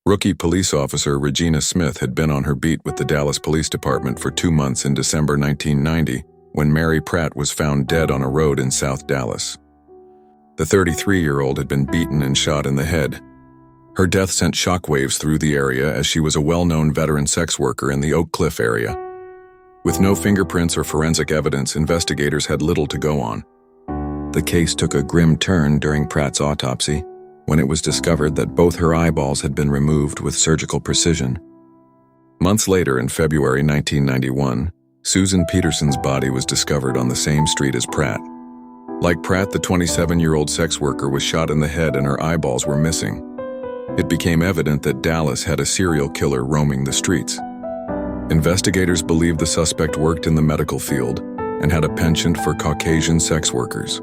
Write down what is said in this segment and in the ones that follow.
Rookie police officer Regina Smith had been on her beat with the Dallas Police Department for 2 months in December 1990 when Mary Pratt was found dead on a road in South Dallas. The 33-year-old had been beaten and shot in the head. Her death sent shockwaves through the area as she was a well-known veteran sex worker in the Oak Cliff area. With no fingerprints or forensic evidence, investigators had little to go on. The case took a grim turn during Pratt's autopsy, when it was discovered that both her eyeballs had been removed with surgical precision. Months later, in February 1991, Susan Peterson's body was discovered on the same street as Pratt. Like Pratt, the 27-year-old sex worker was shot in the head and her eyeballs were missing. It became evident that Dallas had a serial killer roaming the streets. Investigators believed the suspect worked in the medical field and had a penchant for Caucasian sex workers.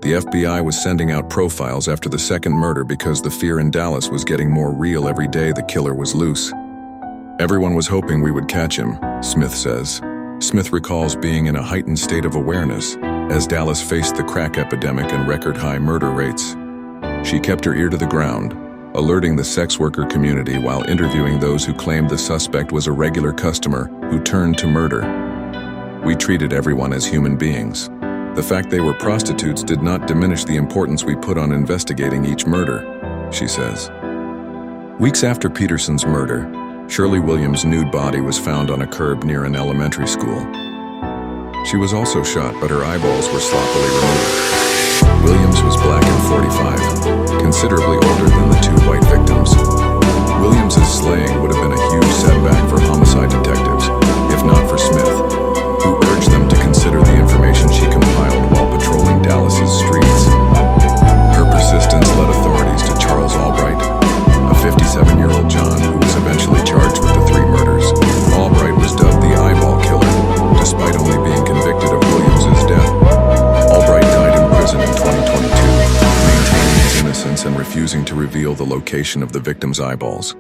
The FBI was sending out profiles after the second murder because the fear in Dallas was getting more real every day the killer was loose. Everyone was hoping we would catch him, Smith says. Smith recalls being in a heightened state of awareness as Dallas faced the crack epidemic and record-high murder rates. She kept her ear to the ground, alerting the sex worker community while interviewing those who claimed the suspect was a regular customer who turned to murder. We treated everyone as human beings. The fact they were prostitutes did not diminish the importance we put on investigating each murder, she says. Weeks after Peterson's murder, Shirley Williams' nude body was found on a curb near an elementary school. She was also shot, but her eyeballs were sloppily removed. Williams was black and 45, considerably older than the two white victims. Williams' slaying would have been a huge setback for homicide detectives, if not for Smith, who urged them to consider the information she compiled while patrolling Dallas's streets. Her persistence led authorities to Charles Albright, a 57-year-old John who was eventually charged with the 3 murders. Albright was dubbed the eyeball killer, despite only being convicted of Williams' death. Albright died in prison in 2022, maintaining his innocence and refusing to reveal the location of the victim's eyeballs.